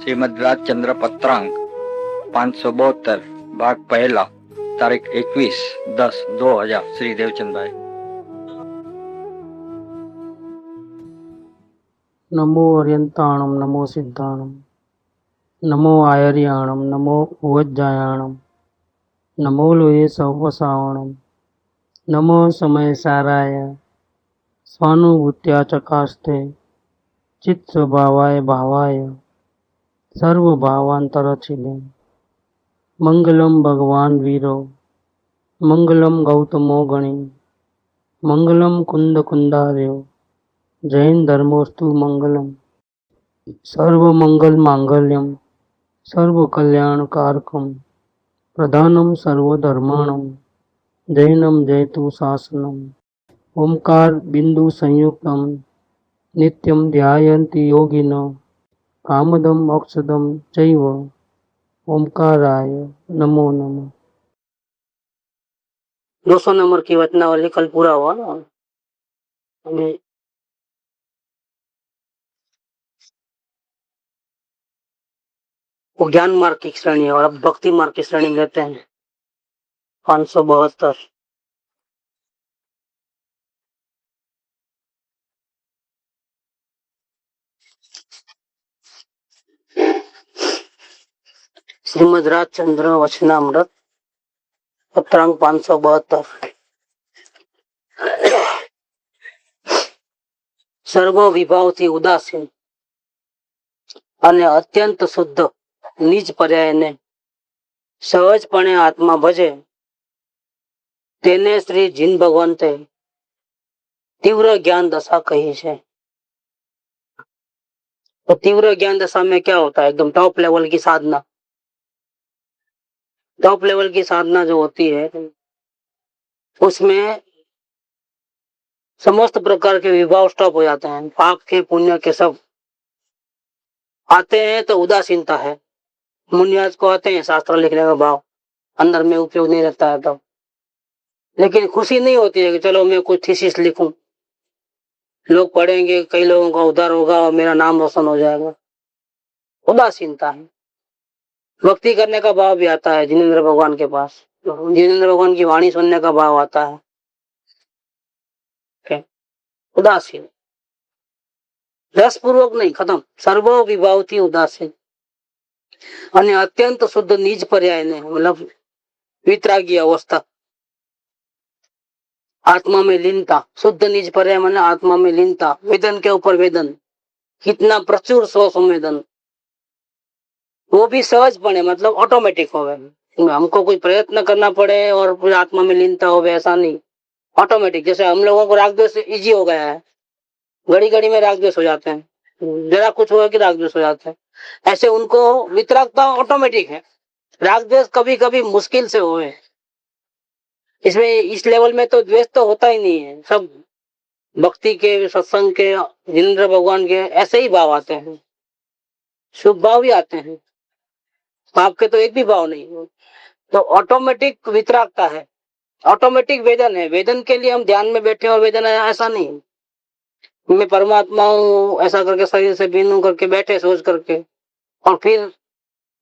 श्रीमद राजचंद्र पत्रांक 572 भाग पहला तारीख 21/10/2000 श्री देवचंद भाई। नमो अर्यंताणम नमो सिद्धाणम नमो आयर्याणम नमो उवज्जायाणम नमो लोये सवसावणम नमो समय साराय स्वानुभूत्या चकास्ते चित्त स्वभावाय भावाय सर्वभावांतरचिले मंगलम भगवान वीरो मंगलम गौतमो गणी मंगलम कुंद कुंदार्यो जैन धर्मोस्तु मंगलम सर्व मंगल मांगल्यम सर्व कल्याण कारकम प्रधानम सर्वधर्माणम जैनम जयतु शासनम ओंकार बिंदु संयुक्तम नित्यम ध्यायन्ति योगिनो कामदम मोक्षदम चैव ओंकाराय नमो नमः। 200 नंबर की वचनावली कल पूरा हुआ ना। हमें वो ज्ञान मार्ग की श्रेणी है और अब भक्ति मार्ग की श्रेणी लेते हैं। 572 श्रीमद राजचंद्र वचनामृत पत्रांक 572। સર્વ વિભાવથી ઉદાસીન અને અત્યંત શુદ્ધ નિજ પર્યાયને સહજપણે આત્મા ભજે તેને શ્રી જીન ભગવંતે तीव्र ज्ञान दशा कही है। तो तीव्र ज्ञान दशा में क्या होता है? एकदम टॉप लेवल की साधना। टॉप लेवल की साधना जो होती है उसमें समस्त प्रकार के विभाव स्टॉप हो जाते हैं। पाप के पुण्य के सब आते हैं तो उदासीनता है। मुनियाज को आते हैं शास्त्र लिखने का भाव, अंदर में उपयोग नहीं रहता है तब। लेकिन खुशी नहीं होती है कि चलो मैं कुछ थीसिस लिखूं, लोग पढ़ेंगे, कई लोगों का उद्धार होगा और मेरा नाम रोशन हो जाएगा। उदासीनता है। भक्ति करने का भाव भी आता है जिनेंद्र भगवान के पास। जिनेंद्र भगवान की वाणी सुनने का भाव आता है। उदासीन, रसपूर्वक नहीं, खत्म। सर्व विभाव थी उदासीन અને અત્યંત શુદ્ધ નિજ પર્યાય ને मतलब वितरागी अवस्था, आत्मा में लीनता। शुद्ध निज पर्याय माने आत्मा में लीनता, वेदन के ऊपर वेदन, कितना प्रचुर स्व संवेदन, वो भी सहज पड़े, मतलब ऑटोमेटिक हो। हमको कोई प्रयत्न करना पड़े और फिर आत्मा में लीनता हो, ऐसा नहीं, ऑटोमेटिक। जैसे हम लोगों को राग द्वेष इजी हो गया है, घड़ी घड़ी में राग द्वेष हो जाते हैं, जरा कुछ हुआ कि राग द्वेष हो जाते हैं, ऐसे उनको वितरागता ऑटोमेटिक है। राग द्वेष कभी कभी मुश्किल से हुए, इसमें इस लेवल में तो द्वेष तो होता ही नहीं है। सब भक्ति के, सत्संग के, जिनेंद्र भगवान के ऐसे ही भाव आते हैं, शुभ भाव भी आते हैं, पाप के तो एक भी भाव नहीं। तो ऑटोमेटिक वितरागता है, ऑटोमेटिक वेदन है। वेदन के लिए हम ध्यान में बैठे और वेदन है ऐसा नहीं, मैं परमात्मा हूँ ऐसा करके शरीर से भिन्न करके बैठे सोच करके, और फिर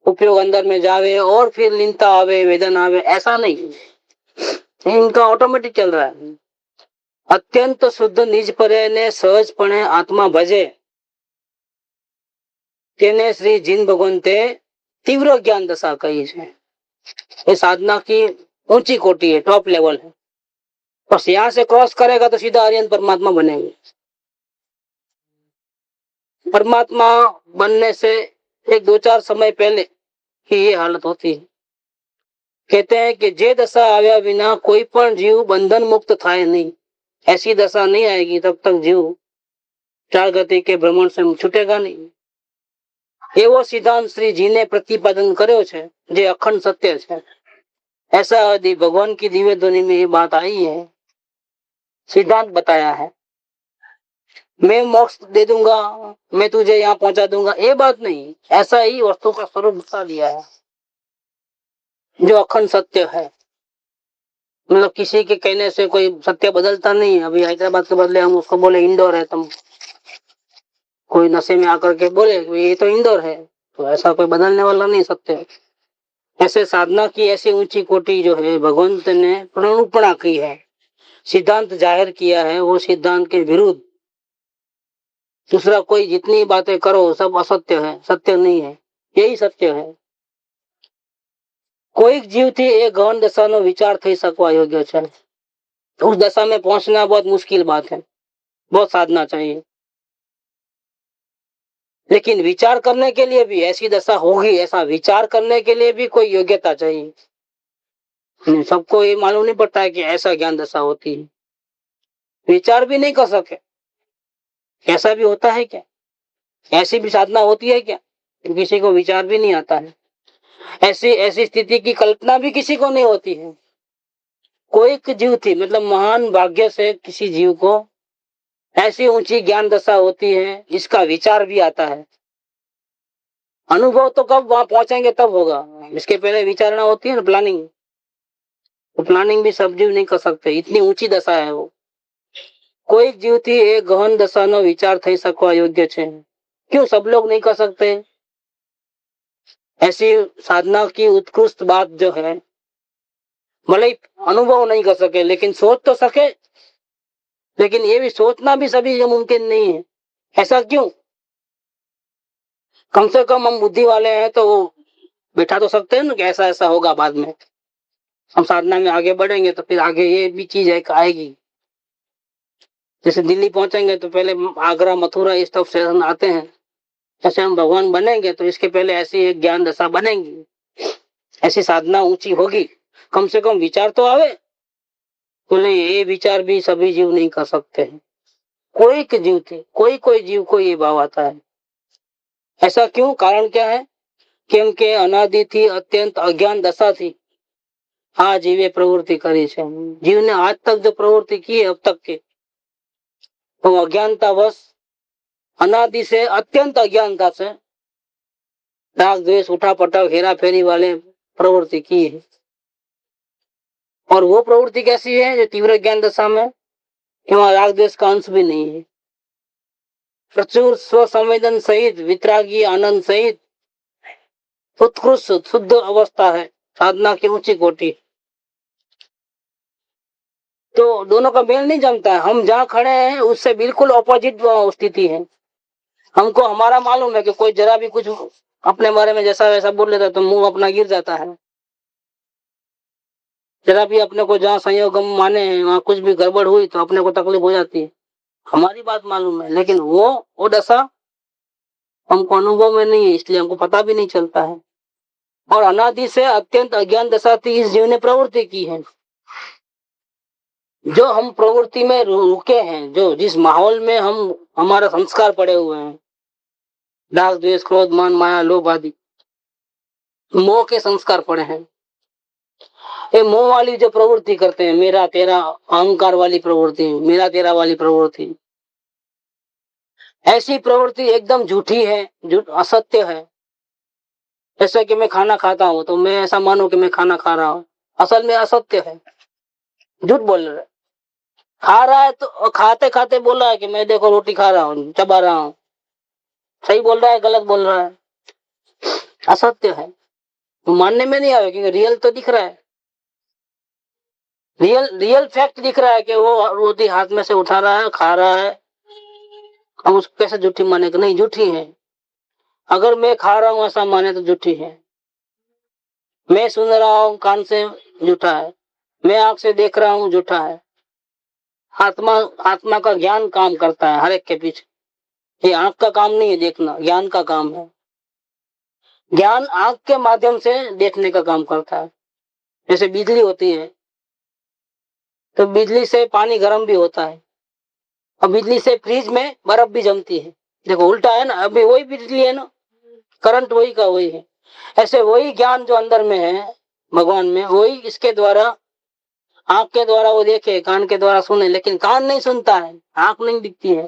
उपयोग अंदर में जावे और फिर लीनता आवे, वेदन आवे, ऐसा नहीं। इनका ऑटोमेटिक चल रहा है। अत्यंत शुद्ध निज पर्याय ने सहजपणे आत्मा भजे तेने श्री जिन भगवंते तीव्र ज्ञान दशा कही है। ये साधना की ऊंची कोटि है, टॉप लेवल है। बस यहां से क्रॉस करेगा तो सीधा आर्यन परमात्मा बनेंगे। परमात्मा बनने से एक 2-4 समय पहले ही ये हालत होती है। कहते हैं कि जे दशा आया बिना कोई पण जीव बंधन मुक्त थाय नहीं। ऐसी दशा नहीं आएगी तब तक जीव चार गति के भ्रमण से छूटेगा नहीं। एवो सिद्धांत श्री जी ने प्रतिपादन કર્યો છે જે અખંડ સત્ય છે। ऐसा भगवान की दिव्य ध्वनि में ये बात आई है, सिद्धांत बताया है। मैं मोक्ष दे दूंगा, मैं तुझे यहाँ पहुंचा दूंगा, ये बात नहीं। ऐसा ही वस्तु का स्वरूप बता दिया है जो अखंड सत्य है। मतलब किसी के कहने से कोई सत्य बदलता नहीं है। अभी हैदराबाद के बदले हम उसको बोले इंदौर है, तुम कोई नशे में आकर के बोले ये तो इंदौर है, तो ऐसा कोई बदलने वाला नहीं सत्य। ऐसे साधना की ऐसी ऊंची कोटि जो है भगवंत ने प्रणुपणा की है, सिद्धांत जाहिर किया है, वो सिद्धांत के विरुद्ध दूसरा कोई जितनी बातें करो सब असत्य है, सत्य नहीं है, यही सत्य है। कोई जीव थी एक गहन दशा नो विचार થઈ શકવા યોગ્ય છે। उस दशा में पहुंचना बहुत मुश्किल बात है, बहुत साधना चाहिए, लेकिन विचार करने के लिए भी ऐसी दशा होगी, ऐसा विचार करने के लिए भी कोई योग्यता चाहिए। सबको ये मालूम नहीं पड़ता है कि ऐसा ज्ञान दशा होती है, विचार भी नहीं कर सके, ऐसा भी होता है क्या? ऐसी भी साधना होती है क्या? किसी को विचार भी नहीं आता है, ऐसी ऐसी स्थिति की कल्पना भी किसी को नहीं होती है। कोई जीव थी मतलब महान भाग्य से किसी जीव को ऐसी ऊंची ज्ञान दशा होती है जिसका विचार भी आता है। अनुभव तो कब वहां पहुंचेंगे तब होगा, इसके पहले विचारणा होती है ना, प्लानिंग, तो प्लानिंग भी सब जीव नहीं कर सकते, इतनी ऊंची दशा है वो। कोई जीव थी एक गहन दशा नो विचार થઈ શકવા યોગ્ય છે, क्यों सब लोग नहीं कर सकते? ऐसी साधना की उत्कृष्ट बात जो है, भले अनुभव नहीं कर सके लेकिन सोच तो सके, लेकिन ये भी सोचना भी सभी मुमकिन नहीं है। ऐसा क्यों? कम से कम हम बुद्धि वाले हैं तो वो बैठा तो सकते हैं ना कि ऐसा ऐसा होगा, बाद में हम साधना में आगे बढ़ेंगे तो फिर आगे ये भी चीज एक आएगी। जैसे दिल्ली पहुंचेंगे तो पहले आगरा मथुरा इस सब स्टेशन आते हैं, जैसे हम भगवान बनेंगे तो इसके पहले ऐसी एक ज्ञान दशा बनेगी, ऐसी साधना ऊंची होगी, कम से कम विचार तो आवे। बोले ये विचार भी सभी जीव नहीं कर सकते हैं, कोई के जीव थे, कोई जीव को ये भाव आता है। ऐसा क्यों? कारण क्या है? કેમ કે અનાદિ થી અત્યંત અજ્ઞાન દશા थी આ જીવે પ્રવૃત્તિ કરી છે। જીવને આજ तक जो प्रवृत्ति की है अब तक की, वो अज्ञानता वश अनादि से अत्यंत अज्ञानता से राग द्वेष उठा पटक हेरा फेरी वाले प्रवृत्ति की है। और वो प्रवृत्ति कैसी है? जो तीव्र ज्ञान दशा में वहां राग द्वेष का अंश भी नहीं है, प्रचुर स्व संवेदन सहित वितरागी आनंद सहित उत्कृष्ट शुद्ध अवस्था है, साधना की ऊंची कोटि। तो दोनों का मेल नहीं जमता है। हम जहाँ खड़े हैं उससे बिल्कुल ऑपोजिट स्थिति है। हमको हमारा मालूम है कि कोई जरा भी कुछ अपने बारे में जैसा वैसा बोल लेता है तो मुंह अपना गिर जाता है। जरा भी अपने को जहाँ संयोग हम माने वहाँ कुछ भी गड़बड़ हुई तो अपने को तकलीफ हो जाती है, हमारी बात मालूम है, लेकिन वो दशा हमको अनुभव में नहीं है, इसलिए हमको पता भी नहीं चलता है। और अनादि से अत्यंत अज्ञान दशा थी इस जीव ने प्रवृत्ति की है। जो हम प्रवृत्ति में रुके हैं, जो जिस माहौल में हम हमारा संस्कार पड़े हुए हैं, राग द्वेष क्रोध मान माया लोभ आदि मोह के संस्कार पड़े हैं, ये मोह वाली जो प्रवृत्ति करते हैं, मेरा तेरा अहंकार वाली प्रवृत्ति, मेरा तेरा वाली प्रवृत्ति, ऐसी प्रवृत्ति एकदम झूठी है, झूठ असत्य है। जैसे कि मैं खाना खाता हूँ तो मैं ऐसा मानू कि मैं खाना खा रहा हूँ, असल में असत्य है, झूठ बोल रहे। खा रहा है तो खाते खाते बोल रहा है कि मैं देखो रोटी खा रहा हूँ, चबा रहा हूँ, सही बोल रहा है गलत बोल रहा है, असत्य है, मानने में नहीं आवे क्योंकि रियल तो दिख रहा है, रियल फैक्ट दिख रहा है कि वो रोटी हाथ में से उठा रहा है, खा रहा है। हम उसको कैसे झूठी माने कि नहीं झूठी है? अगर मैं खा रहा हूं ऐसा माने तो झूठी है, मैं सुन रहा हूं कान से झूठा है, मैं आंख से देख रहा हूं झूठा है। आत्मा का ज्ञान काम करता है हर एक के पीछे, ये आंख का काम नहीं है देखना, ज्ञान का काम है। ज्ञान आंख के माध्यम से देखने का काम करता है। जैसे बिजली होती है तो बिजली से पानी गर्म भी होता है, और बिजली से फ्रिज में बर्फ भी जमती है। देखो उल्टा है ना, अभी वही बिजली है ना, करंट वही का वही है। ऐसे वही ज्ञान जो अंदर में है भगवान में, वही इसके द्वारा आंख के द्वारा वो देखे, कान के द्वारा सुने, लेकिन कान नहीं सुनता है, आंख नहीं दिखती है।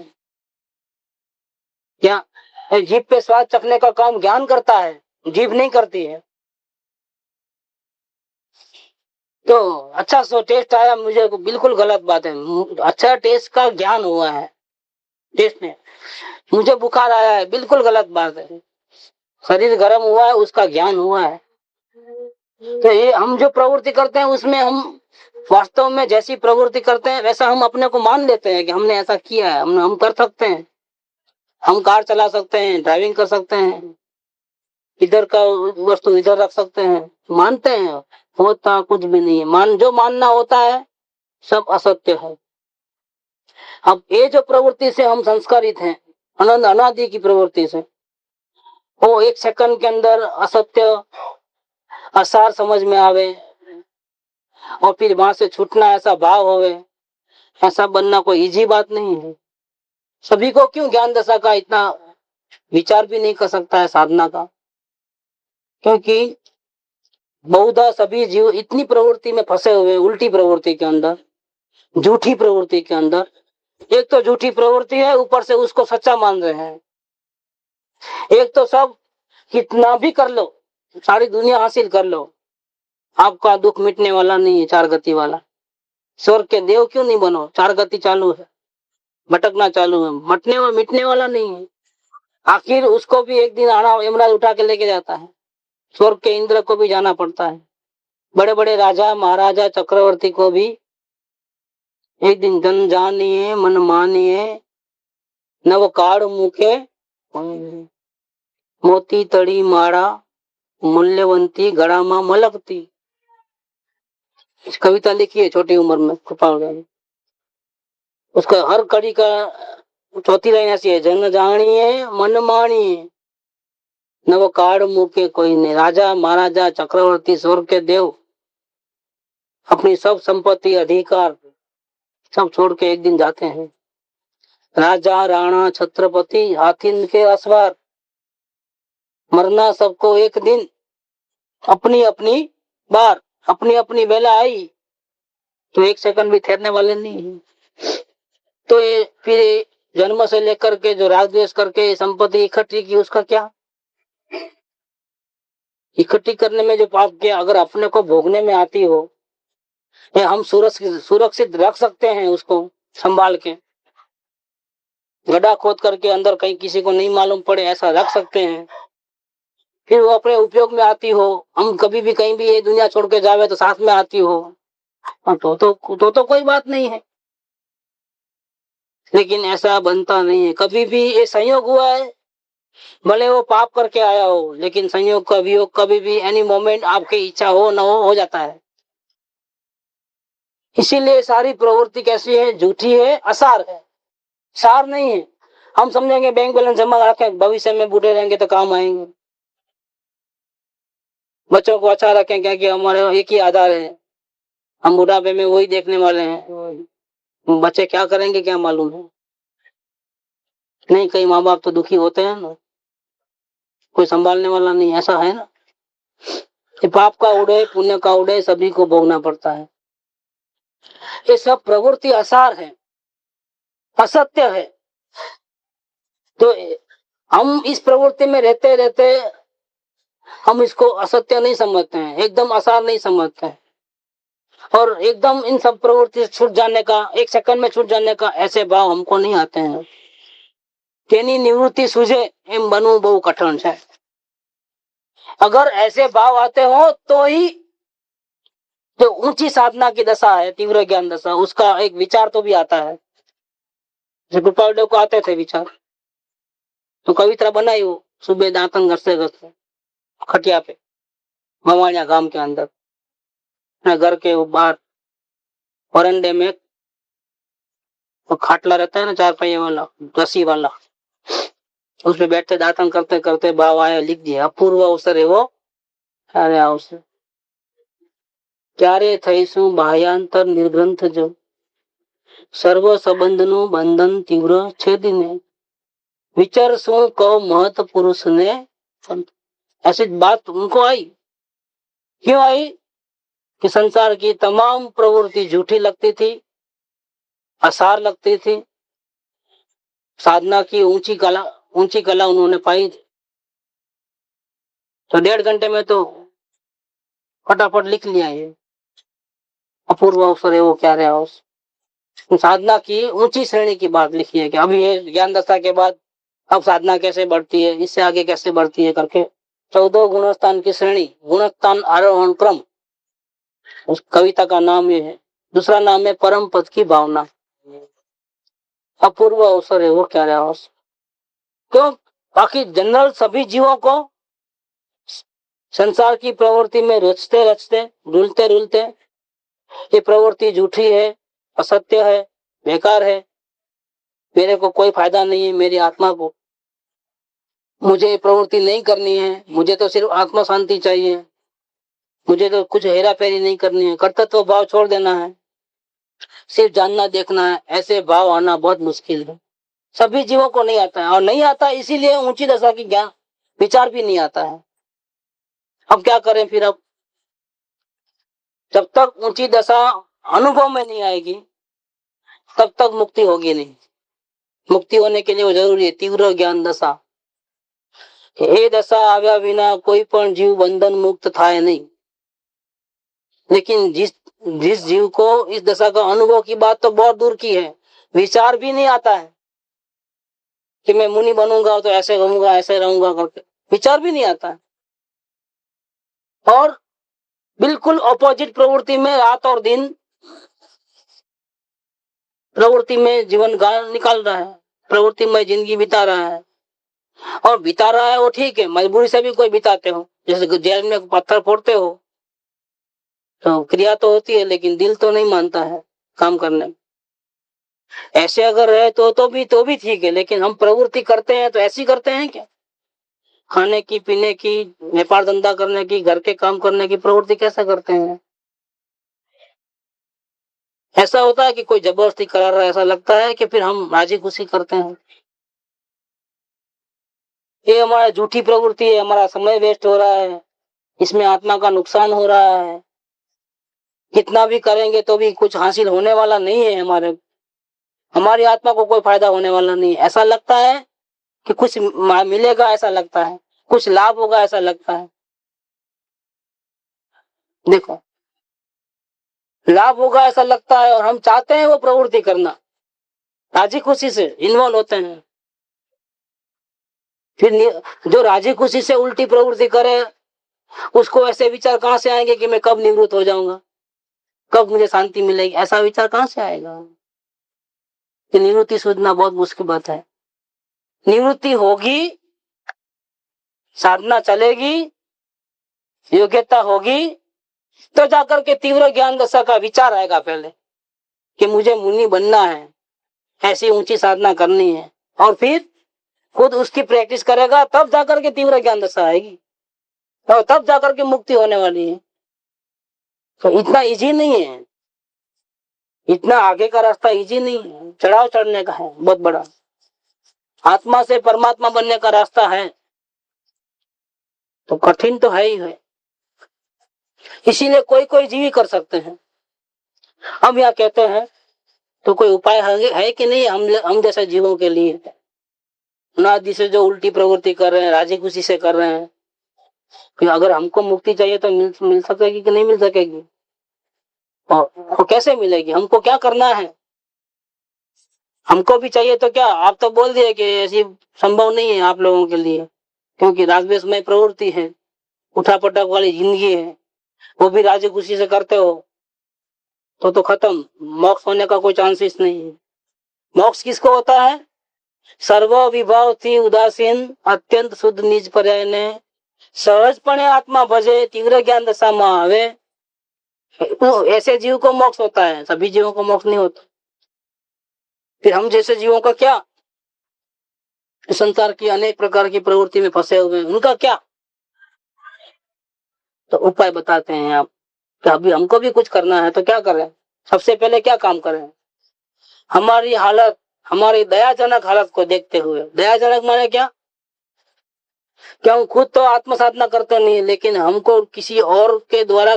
क्या जीभ पे स्वाद चखने का काम ज्ञान करता है, जीभ नहीं करती है। तो अच्छा सो टेस्ट आया मुझे, बिल्कुल गलत बात है। अच्छा टेस्ट का ज्ञान हुआ है, टेस्ट में मुझे बुखार आया है, बिल्कुल गलत बात है। शरीर गर्म हुआ है, उसका ज्ञान हुआ है। तो ये हम जो प्रवृत्ति करते हैं उसमें हम वास्तव में जैसी प्रवृत्ति करते हैं वैसा हम अपने को मान लेते हैं कि हमने ऐसा किया है, हम कर सकते हैं, हम कार चला सकते हैं, ड्राइविंग कर सकते हैं, इधर का वस्तु इधर रख सकते हैं, मानते हैं। होता कुछ भी नहीं है। जो मानना होता है सब असत्य है। अब ये जो प्रवृत्ति से हम संस्कारित हैं, अनंत अनादि की प्रवृत्ति से, वो एक सेकंड के अंदर असत्य असार समझ में आवे और फिर वहां से छूटना ऐसा भाव होवे, ऐसा बनना कोई इजी बात नहीं है। सभी को क्यों ज्ञान दशा का इतना विचार भी नहीं कर सकता है साधना का, क्योंकि बहुधा सभी जीव इतनी प्रवृत्ति में फंसे हुए, उल्टी प्रवृत्ति के अंदर, झूठी प्रवृत्ति के अंदर। एक तो झूठी प्रवृत्ति है, ऊपर से उसको सच्चा मान रहे हैं। एक तो सब कितना भी कर लो, सारी दुनिया हासिल कर लो, आपका दुख मिटने वाला नहीं है, चार गति वाला। स्वर्ग के देव क्यों नहीं बनो, चार गति चालू है, भटकना चालू है, मिटने वाला नहीं है। आखिर उसको भी एक दिन आना, यमराज उठा के लेके जाता है। स्वर्ग के इंद्र को भी जाना पड़ता है, बड़े बड़े राजा महाराजा चक्रवर्ती को भी एक दिन जन जानिए मन मानिए, नव काड़ मुखे मोती तड़ी माड़ा, मूल्यवंती गड़ा मां मलकती। इस कविता लिखी है छोटी उम्र में कृपाल ने। उसका हर कड़ी का चौथी लाइन ऐसी है, जन जानिए मन मानिए, नव काड़ मुके कोई नहीं। राजा महाराजा चक्रवर्ती स्वर्ग के देव अपनी सब संपत्ति अधिकार सब छोड़ के एक दिन जाते हैं। राजा राणा छत्रपति हाथी के असवार, मरना सबको एक दिन, अपनी अपनी बार, अपनी अपनी बेला आई, तो एक सेकंड भी ठहरने वाले नहीं है। तो ये फिर जन्म से लेकर के जो राग द्वेष करके संपत्ति इकट्ठी की, उसका क्या? इकट्ठी करने में जो पाप किया, अगर अपने को भोगने में आती हो, या हम सुरक्षित रख सकते हैं उसको संभाल के, गड्ढा खोद करके अंदर कहीं किसी को नहीं मालूम पड़े ऐसा रख सकते हैं, फिर वो अपने उपयोग में आती हो, हम कभी भी कहीं भी ये दुनिया छोड़ के जावे तो साथ में आती हो, तो कोई बात नहीं है। लेकिन ऐसा बनता नहीं है। कभी भी ये संयोग हुआ है, भले वो पाप करके आया हो, लेकिन संयोग का वियोग कभी भी एनी मोमेंट आपकी इच्छा हो न हो जाता है। इसीलिए सारी प्रवृत्ति कैसी है? झूठी है, असार है, सार नहीं है। हम समझेंगे बैंक बैलेंस जमा रखें, भविष्य में बूढ़े रहेंगे तो काम आएंगे, बच्चों को अच्छा रखें क्योंकि हमारे एक ही आधार है, हम बुढ़ापे में वही देखने वाले हैं, बच्चे क्या करेंगे क्या मालूम है। नहीं, कई माँ बाप तो दुखी होते हैं ना, कोई संभालने वाला नहीं, ऐसा है ना। कि पाप का उड़े पुण्य का उड़े, सभी को भोगना पड़ता है। ये सब प्रवृत्ति असार है, असत्य है। तो हम इस प्रवृत्ति में रहते रहते हम इसको असत्य नहीं समझते हैं, एकदम असार नहीं समझते हैं, और एकदम इन सब प्रवृत्ति से छूट जाने का, एक सेकंड में छूट जाने का ऐसे भाव हमको नहीं आते हैं। तेनी निवृत्ति सूझे एम बनવું बहु कठिन है। अगर ऐसे भाव आते हो तो ही जो ऊंची साधना की दशा है, तीव्र ज्ञान दशा, उसका एक विचार तो भी आता है। जो गोपाल को आते थे विचार, तो कविता बनाई वो सुबह दांतन घसते घसते खटिया पे, मवानिया गांव के अंदर, घर के बाहर वरंडे में वो खाटला रहता है ना, चार पहिए वाला, रस्सी वाला, उसमें बैठते दातन करते करते भाव आया, लिख दिया, अपूर्व अवसर है वो, अरे अवसर क्यारे थईसु बाह्यांतर निर्ग्रंथ जो, सर्व संबंध नु बंधन तीव्र छेदीने, विचार सु कहो महत पुरुष ने। ऐसी बात उनको आई, क्यों आई? कि संसार की तमाम प्रवृत्ति झूठी लगती थी, असार लगती थी, साधना की ऊंची कला उन्होंने पाई थी। तो 1.5 घंटे में तो फटाफट लिख लिया ये अपूर्व अवसर है वो, क्या रहा उस साधना की ऊंची श्रेणी की बात लिखी है कि अभी ये ज्ञान दशा के बाद अब साधना कैसे बढ़ती है, इससे आगे कैसे बढ़ती है करके 14 गुणस्थान की श्रेणी, गुणस्थान आरोहण क्रम, उस कविता का नाम ये है। दूसरा नाम है परम पद की भावना। अपूर्व अवसर है वो, क्या रहा अवसर, क्यों? बाकी जनरल सभी जीवों को संसार की प्रवृत्ति में रचते रचते, रुलते रुलते, ये प्रवृत्ति झूठी है, असत्य है, बेकार है, मेरे को कोई फायदा नहीं है, मेरी आत्मा को, मुझे ये प्रवृत्ति नहीं करनी है, मुझे तो सिर्फ आत्मा शांति चाहिए, मुझे तो कुछ हेरा फेरी नहीं करनी है, कर्तव्य भाव छोड़ देना है, सिर्फ जानना देखना है, ऐसे भाव आना बहुत मुश्किल है। सभी जीवों को नहीं आता है, और नहीं आता इसीलिए ऊंची दशा की ज्ञान विचार भी नहीं आता है। अब क्या करें फिर? अब जब तक ऊंची दशा अनुभव में नहीं आएगी तब तक मुक्ति होगी नहीं। मुक्ति होने के लिए वो जरूरी है तीव्र ज्ञान दशा। ये दशा आव्या विना कोई पण जीव बंधन मुक्त थाय नहीं। लेकिन जिस जीव को इस दशा का अनुभव की बात तो बहुत दूर की है, विचार भी नहीं आता है कि मैं मुनि बनूंगा तो ऐसे रहूंगा, ऐसे रहूंगा करके, विचार भी नहीं आता है। और बिल्कुल ऑपोजिट प्रवृत्ति में रात और दिन प्रवृत्ति में जीवन निकाल रहा है, प्रवृत्ति में जिंदगी बिता रहा है। और बिता रहा है वो ठीक है, मजबूरी से भी कोई बिताते हो, जैसे जेल में पत्थर फोड़ते हो तो क्रिया तो होती है लेकिन दिल तो नहीं मानता है काम करने में। ऐसे अगर है तो भी ठीक है, लेकिन हम प्रवृत्ति करते हैं तो ऐसी करते हैं क्या? खाने की, पीने की, व्यापार धंधा करने की, घर के काम करने की प्रवृत्ति कैसा करते हैं? ऐसा होता है कि कोई जबरदस्ती करा रहा है, ऐसा लगता है कि फिर हम राजी खुशी करते हैं। ये हमारा झूठी प्रवृत्ति है, हमारा समय वेस्ट हो रहा है, इसमें आत्मा का नुकसान हो रहा है, कितना भी करेंगे तो भी कुछ हासिल होने वाला नहीं है, हमारी आत्मा को कोई फायदा होने वाला नहीं है। ऐसा लगता है कि कुछ मिलेगा, ऐसा लगता है कुछ लाभ होगा, ऐसा लगता है। देखो, लाभ होगा ऐसा लगता है और हम चाहते हैं वो प्रवृत्ति करना, राजी खुशी से इन्वॉल्व होते हैं। फिर जो राजी खुशी से उल्टी प्रवृत्ति करे उसको ऐसे विचार कहां से आएंगे कि मैं कब निवृत्त हो जाऊंगा, कब मुझे शांति मिलेगी, ऐसा विचार कहां से आएगा? कि निवृत्ति सूझना बहुत मुश्किल बात है। निवृत्ति होगी, साधना चलेगी, योग्यता होगी, तो जाकर के तीव्र ज्ञान दशा का विचार आएगा पहले कि मुझे मुनि बनना है, ऐसी ऊंची साधना करनी है, और फिर खुद उसकी प्रैक्टिस करेगा, तब जाकर के तीव्र ज्ञान दशा आएगी और तब जाकर के मुक्ति होने वाली है। तो इतना इजी नहीं है, इतना आगे का रास्ता इजी नहीं है, चढ़ाव चढ़ने का है बहुत बड़ा। आत्मा से परमात्मा बनने का रास्ता है तो कठिन तो है ही है, इसीलिए कोई कोई जीव ही कर सकते हैं। हम यहाँ कहते हैं तो कोई उपाय है कि नहीं हम जैसे जीवों के लिए? अनादि से जो उल्टी प्रवृत्ति कर रहे हैं, राजी खुशी से कर रहे हैं, कि अगर हमको मुक्ति चाहिए तो मिल सकेगी कि नहीं मिल सकेगी? और कैसे मिलेगी? हमको क्या करना है? हमको भी चाहिए तो क्या? आप तो बोल दिए कि ऐसी संभव नहीं है आप लोगों के लिए, क्योंकि राजवेश में प्रवृत्ति है, उठा पटक वाली जिंदगी है, वो भी राजी खुशी से करते हो तो खत्म, मोक्ष होने का कोई चांसेस नहीं है। मोक्ष किसको होता है? सर्व विभाव थी उदासीन अत्यंत शुद्ध निज पर्याय ने सहजपणे आत्मा भजे तीव्र ज्ञान दशा में आवे, तो ऐसे जीव को मोक्ष होता है, सभी जीवों को मोक्ष नहीं होता। फिर हम जैसे जीवों का क्या? संसार की अनेक प्रकार की प्रवृत्ति में फंसे हुए, उनका क्या? तो उपाय बताते हैं आप कि अभी हमको भी कुछ करना है तो क्या करें? सबसे पहले क्या काम करें? हमारी हालत, हमारी दयाजनक हालत को देखते हुए, दयाजनक माने क्या? हम खुद तो आत्म साधना करते नहीं, लेकिन हमको किसी और के द्वारा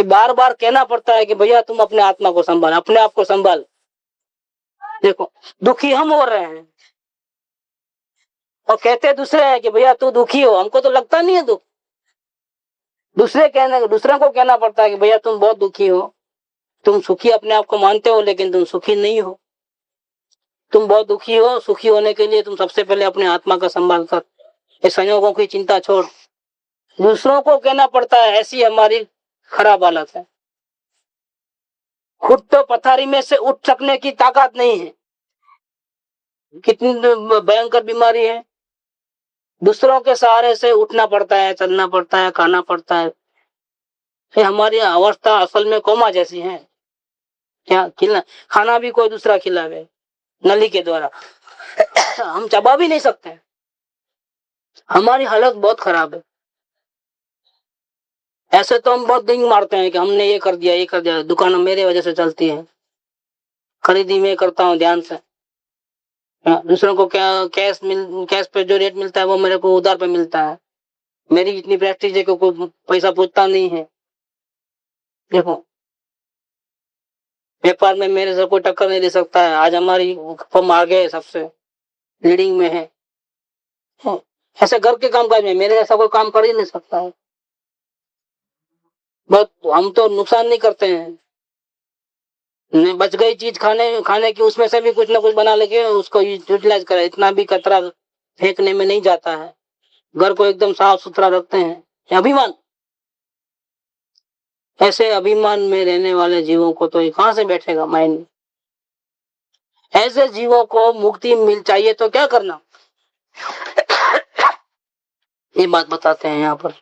बार बार कहना पड़ता है कि भैया तुम अपने आत्मा को संभाल, अपने आप को संभाल। देखो, दुखी हम हो रहे हैं और कहते दूसरे हैं कि भैया तू दुखी हो, हमको तो लगता नहीं है दुख, दूसरे को कहना पड़ता है कि भैया तुम बहुत दुखी हो, तुम सुखी अपने आप को मानते हो लेकिन तुम सुखी नहीं हो, तुम बहुत दुखी हो, सुखी होने के लिए तुम सबसे पहले अपने आत्मा का संभाल कर, ये संयोगों की चिंता छोड़, दूसरों को कहना पड़ता है, ऐसी हमारी खराब हालत है। खुद तो पथारी में से उठ सकने की ताकत नहीं है, कितनी भयंकर बीमारी है। दूसरों के सहारे से उठना पड़ता है, चलना पड़ता है, खाना पड़ता है। ये हमारी अवस्था असल में कोमा जैसी है। क्या खिला खाना भी कोई दूसरा खिलावे नली के द्वारा, हम चबा भी नहीं सकते। हमारी हालत बहुत खराब है। ऐसे तो हम बहुत डिंग मारते हैं कि हमने ये कर दिया, ये कर दिया, दुकान मेरे वजह से चलती है, खरीदी मैं करता हूँ ध्यान से। दूसरों को क्या कैश पे जो रेट मिलता है वो मेरे को उधार पे मिलता है। मेरी इतनी प्रेस्टीज है कि कोई पैसा पूछता नहीं है। देखो, व्यापार में मेरे से कोई टक्कर नहीं दे सकता है। आज हमारी फर्म आगे है, सबसे लीडिंग में है। ऐसे घर के कामकाज में मेरे ऐसा कोई काम कर ही नहीं सकता है। बस हम तो नुकसान नहीं करते हैं। बच गई चीज खाने खाने की, उसमें से भी कुछ ना कुछ बना लेके उसको यूटिलाइज करे। इतना भी कचरा फेंकने में नहीं जाता है। घर को एकदम साफ सुथरा रखते हैं। अभिमान, ऐसे अभिमान में रहने वाले जीवों को तो कहां से बैठेगा माइंड। ऐसे जीवों को मुक्ति मिल चाहिए तो क्या करना, ये बात बताते हैं यहाँ पर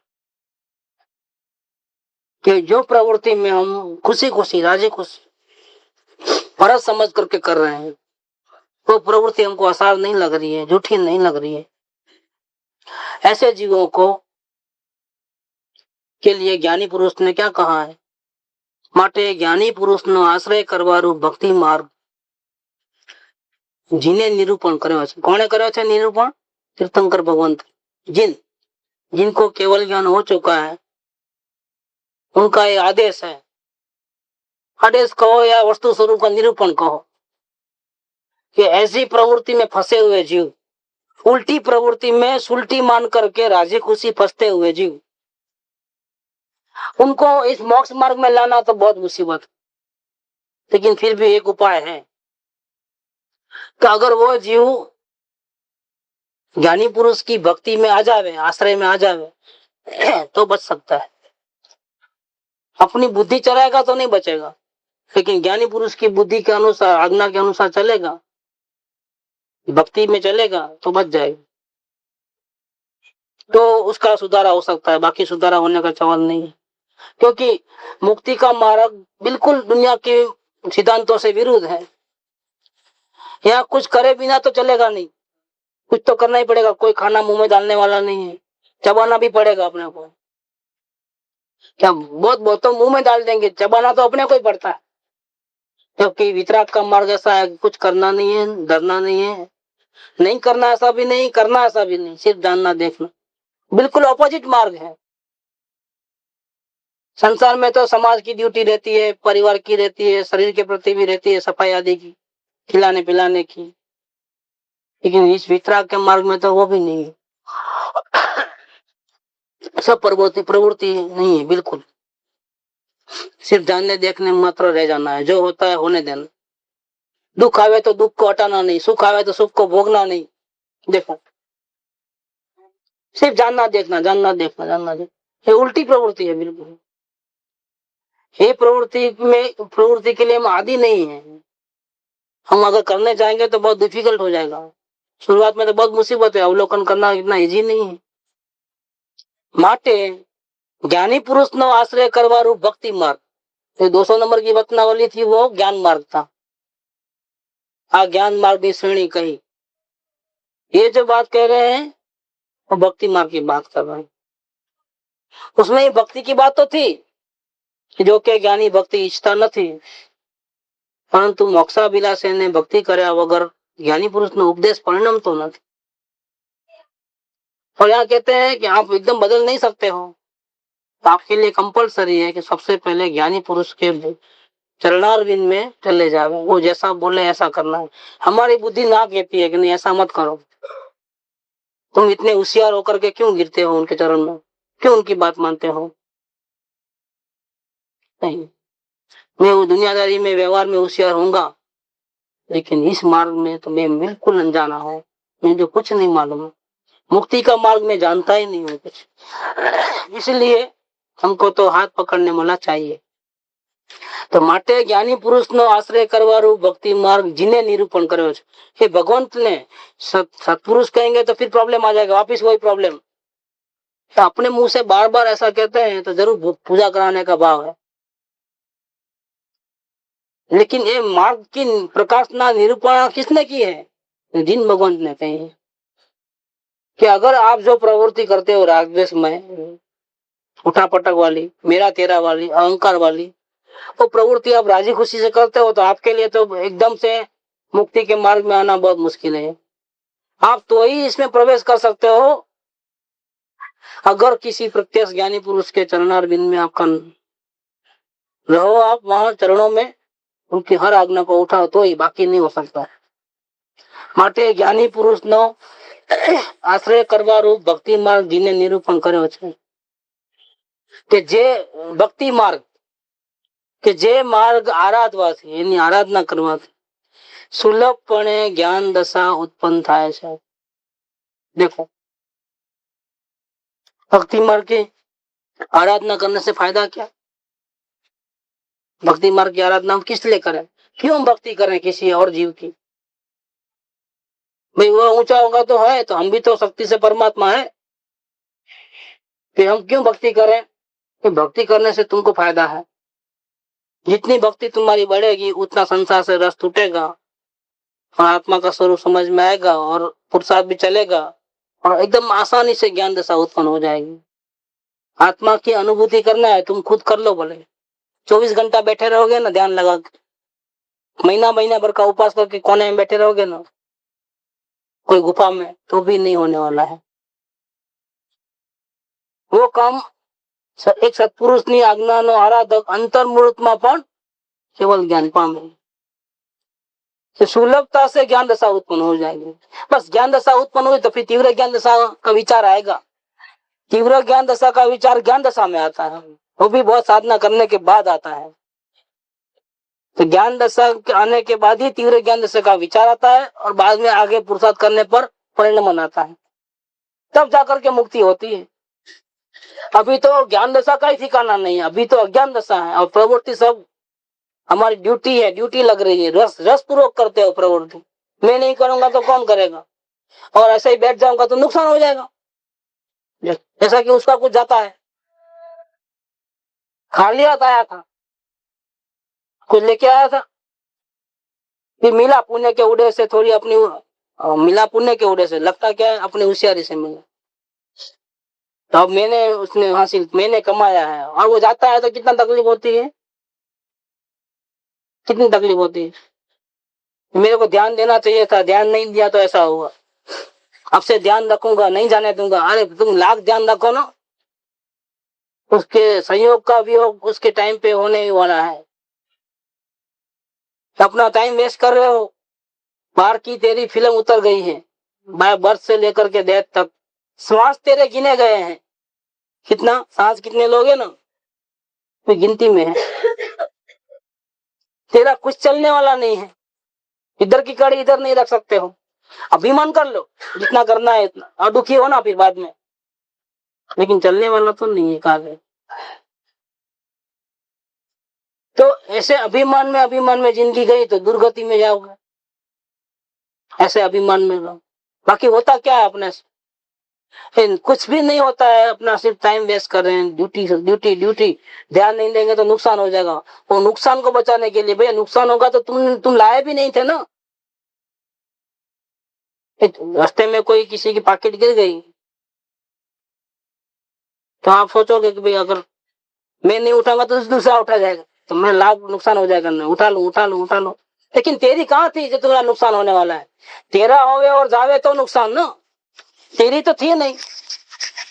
कि जो प्रवृत्ति में हम खुशी खुशी राजी खुशी फर्ज समझ करके कर रहे हैं, वो प्रवृत्ति हमको आसार नहीं लग रही है, झूठी नहीं लग रही है। ऐसे जीवों को के लिए ज्ञानी पुरुष ने क्या कहा है, माटे ज्ञानी पुरुष नो आश्रय करवारू भक्ति मार्ग जिने निरूपण કર્યો છે। કોણે કર્યો છે निरूपण? तीर्थंकर भगवंत। जिनको केवल ज्ञान हो चुका है उनका ये आदेश है। आदेश कहो या वस्तु स्वरूप का निरूपण कहो कि ऐसी प्रवृत्ति में फंसे हुए जीव, उल्टी प्रवृत्ति में सुलटी मान करके राजी खुशी फंसते हुए जीव, उनको इस मोक्ष मार्ग में लाना तो बहुत मुसीबत। लेकिन फिर भी एक उपाय है कि अगर वो जीव ज्ञानी पुरुष की भक्ति में आ जावे, आश्रय में आ जावे तो बच सकता है। अपनी बुद्धि चलाएगा तो नहीं बचेगा, लेकिन ज्ञानी पुरुष की बुद्धि के अनुसार, आज्ञा के अनुसार चलेगा, भक्ति में चलेगा तो बच जाएगा। तो उसका सुधारा हो सकता है, बाकी सुधारा होने का सवाल नहीं है। क्योंकि मुक्ति का मार्ग बिल्कुल दुनिया के सिद्धांतों से विरुद्ध है। यहाँ कुछ करे बिना तो चलेगा नहीं, कुछ तो करना ही पड़ेगा। कोई खाना मुंह में डालने वाला नहीं है, चबाना भी पड़ेगा अपने को। क्या बहुत तो मुंह में डाल देंगे, चबाना तो अपने को ही पड़ता है। क्योंकि वितराग का मार्ग ऐसा है, कुछ करना नहीं है, डरना नहीं है, नहीं करना ऐसा भी नहीं, करना ऐसा भी नहीं, सिर्फ जानना देखना। बिल्कुल ऑपोजिट मार्ग है। संसार में तो समाज की ड्यूटी रहती है, परिवार की रहती है, शरीर के प्रति भी रहती है, सफाई आदि की, खिलाने पिलाने की। लेकिन इस वितराग के मार्ग में तो वो भी नहीं है, सब प्रवृत्ति नहीं है बिल्कुल। सिर्फ जानने देखने मात्र रह जाना है, जो होता है होने देना। दुख आवे तो दुख को हटाना नहीं, सुख आवे तो सुख को भोगना नहीं। देखो, सिर्फ जानना देखना, जानना देखना, जानना देखना, ये उल्टी प्रवृत्ति है बिल्कुल। ये प्रवृत्ति के लिए हम आदि नहीं है। हम अगर करने जाएंगे तो बहुत डिफिकल्ट हो जाएगा। शुरुआत में तो बहुत मुसीबत है, अवलोकन करना इतना इजी नहीं है। माटे ज्ञानी पुरुष नो आश्रय करवारू भक्ति मार्ग, तो 200 नंबर की वचनावली थी, वो ज्ञान मार्ग था। आ ज्ञान मार्ग की श्रेणी कही। ये जो बात कह रहे हैं वो भक्ति मार्ग की बात कर रहे हैं। उसमें ही भक्ति की बात तो थी, जो के ज्ञानी भक्ति इच्छता નથી, परंतु मोक्षाभिलाषी ने भक्ति કર્યા वगर ज्ञानी पुरुष નો उपदेश परिणाम तो नहीं। और यहाँ कहते हैं कि आप एकदम बदल नहीं सकते हो, तो आपके लिए कंपलसरी है कि सबसे पहले ज्ञानी पुरुष के चरणारविंद में चले जाओ, वो जैसा बोले ऐसा करना है। हमारी बुद्धि ना कहती है कि नहीं ऐसा मत करो। तुम इतने होशियार होकर के क्यों गिरते हो उनके चरण में, क्यों उनकी बात मानते हो? नहीं, मैं वो दुनियादारी में व्यवहार में होशियार होऊंगा, लेकिन इस मार्ग में तो मैं बिल्कुल अनजाना हूँ, मुझे कुछ नहीं मालूम। मुक्ति का मार्ग में जानता ही नहीं हूँ कुछ, इसलिए हमको तो हाथ पकड़ने वाला चाहिए। तो માટે જ્ઞાની પુરુષનો આશ્રય કરવાનું ભક્તિ માર્ગ जिन्हें निरूपण કર્યો છે कि भगवंत ने सत्पुरुष कहेंगे तो फिर प्रॉब्लम आ जाएगा, वापिस वही प्रॉब्लम। तो अपने मुंह से बार बार ऐसा कहते हैं तो जरूर पूजा कराने का भाव है, लेकिन ये मार्ग की प्रकाशना निरूपण किसने की है? जिन भगवंत ने कही है कि अगर आप जो प्रवृत्ति करते हो रागद्वेष में, उठापटक वाली, मेरा तेरा वाली, अहंकार वाली, वो प्रवृत्ति आप राजी खुशी से करते हो तो आपके लिए तो एकदम से मुक्ति के मार्ग में आना बहुत मुश्किल है। आप तो ही इसमें प्रवेश कर सकते हो अगर किसी प्रत्यक्ष ज्ञानी पुरुष के चरणारविंद में आपका रहो, आप वहां चरणों में उनकी हर आज्ञा को उठाओ तो ही, बाकी नहीं हो सकता है। માટે જ્ઞાની પુરુષનો આશ્રય કરવાનું ભક્તિ માર્ગ જીને નિરૂપણ કર્યો છે કે જે ભક્તિ માર્ગ કે જે માર્ગ આરાધવાથી, એની આરાધના કરવાથી સુલભપણે જ્ઞાન દશા ઉત્પન્ન થાય છે। देखो भक्ति मार्ग की आराधना करने से फायदा क्या? भक्ति मार्ग की आराधना हम किस लिए करें? क्यों हम भक्ति करें किसी और जीव की? भाई वो ऊंचा होगा तो है, तो हम भी तो शक्ति से परमात्मा है, कि हम क्यों भक्ति करें? कि भक्ति करने से तुमको फायदा है। जितनी भक्ति तुम्हारी बढ़ेगी उतना संसार से रस टूटेगा और आत्मा का स्वरूप समझ में आएगा और पुरुषार्थ भी चलेगा और एकदम आसानी से ज्ञान दशा उत्पन्न हो जाएगी। आत्मा की अनुभूति करना है, तुम खुद कर लो, भले 24 घंटा बैठे रहोगे ना ध्यान लगा के, महीना भर का उपास करके कोने में बैठे रहोगे ना कोई गुफा में, तो भी नहीं होने वाला है वो काम। एक सत्पुरुषनी આજ્ઞાનો આરાધક અંતર્મુહૂર્તમાં પણ केवल ज्ञान पामे, तो सुलभता से ज्ञान दशा उत्पन्न हो जाएगी। बस ज्ञान दशा उत्पन्न हुई तो फिर तीव्र ज्ञान दशा का विचार आएगा। तीव्र ज्ञान दशा का विचार ज्ञान दशा में आता है, वो भी बहुत साधना करने के बाद आता है। तो ज्ञान दशा आने के बाद ही तीव्र ज्ञान दशा का विचार आता है और बाद में आगे पुरुषार्थ करने पर परिणमन आता है, तब जाकर के मुक्ति होती है। अभी तो ज्ञान दशा का ही ठिकाना नहीं है, अभी तो अज्ञान दशा है और प्रवृत्ति सब हमारी ड्यूटी है, ड्यूटी लग रही है, रस पूर्वक करते हो प्रवृत्ति। मैं नहीं करूंगा तो कौन करेगा, और ऐसे ही बैठ जाऊंगा तो नुकसान हो जाएगा। जैसा कि उसका कुछ जाता है, खाली हाथ आया था, कुछ लेके आया था, फिर मिला पुण्य के उड़े से, थोड़ी अपनी मिला पुण्य के उड़े से, लगता क्या है अपनी होशियारी से मिला, तो अब मैंने उसने हासिल, मैंने कमाया है, और वो जाता है तो कितना तकलीफ होती है, कितनी तकलीफ होती है। मेरे को ध्यान देना चाहिए था, ध्यान नहीं दिया तो ऐसा हुआ, अब से ध्यान रखूंगा, नहीं जाने दूंगा। अरे तुम लाख ध्यान रखो ना, उसके संयोग का वियोग उसके टाइम पे होने ही वाला है। अपना टाइम वेस्ट कर रहे हो, बाहर की तेरी फिल्म उतर गई है, बर्थ से लेकर के डेथ तक श्वास तेरे गिने गए हैं। कितना सांस कितने लोग है ना, तो गिनती में है। तेरा कुछ चलने वाला नहीं है, इधर की कड़ी इधर नहीं रख सकते हो। अभिमान कर लो जितना करना है इतना, और दुखी हो ना फिर बाद में, लेकिन चलने वाला तो नहीं है कार्य। तो ऐसे अभिमान में जिंदगी गई तो दुर्गति में जाओगे, ऐसे अभिमान में रहो। बाकी होता क्या है अपने से? कुछ भी नहीं होता है, अपना सिर्फ टाइम वेस्ट कर रहे हैं, ड्यूटी। ध्यान नहीं देंगे तो नुकसान हो जाएगा। वो नुकसान को बचाने के लिए, भैया नुकसान होगा तो तुम लाए भी नहीं थे ना। रास्ते में कोई किसी की पॉकेट गिर गई तो आप सोचोगे कि भाई अगर मैं नहीं उठाऊंगा तो दूसरा उठा जाएगा, तो मैं लाभ नुकसान हो जाएगा, नहीं उठा लो। लेकिन तेरी कहाँ थी जो तुम्हारा नुकसान होने वाला है? तेरा होवे और जावे तो नुकसान ना, तेरी तो थी नहीं।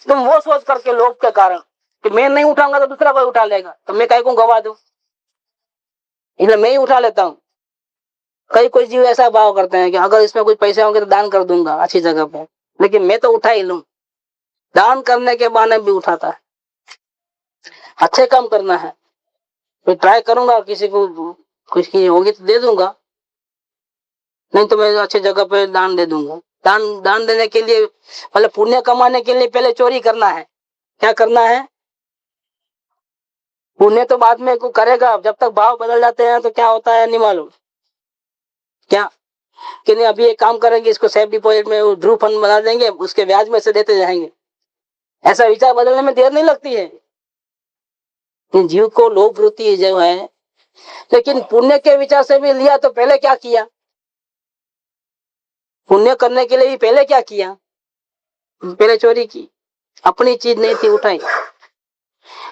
तुम वो सोच करके लोभ के कारण कि मैं नहीं उठाऊंगा तो दूसरा कोई उठा लेगा, तो मैं कहीं को गवा दूं, इसलिए मैं ही उठा लेता हूँ। कोई जीव ऐसा भाव करते हैं कि अगर इसमें कुछ पैसे होंगे तो दान कर दूंगा अच्छी जगह पे, लेकिन मैं तो उठा ही लूं। दान करने के बहाने भी उठाता है। अच्छे काम करना है तो ट्राई करूंगा, किसी को कुछ की होगी तो दे दूंगा, नहीं तो मैं अच्छी जगह पे दान दे दूंगा। दान दान देने के लिए, मतलब पुण्य कमाने के लिए पहले चोरी करना है। क्या करना है? पुण्य तो बाद में को करेगा, जब तक भाव बदल जाते हैं तो क्या होता है नहीं मालूम। क्या कि नहीं, अभी एक काम करेंगे, इसको सेफ डिपॉजिट में ड्रू फंड बना देंगे, उसके ब्याज में से देते जाएंगे। ऐसा विचार बदलने में देर नहीं लगती है। जीव को लोभ वृत्ति जो है, लेकिन पुण्य के विचार से भी लिया तो पहले क्या किया? पुण्य करने के लिए भी पहले क्या किया? पहले चोरी की, अपनी चीज नहीं थी उठाई।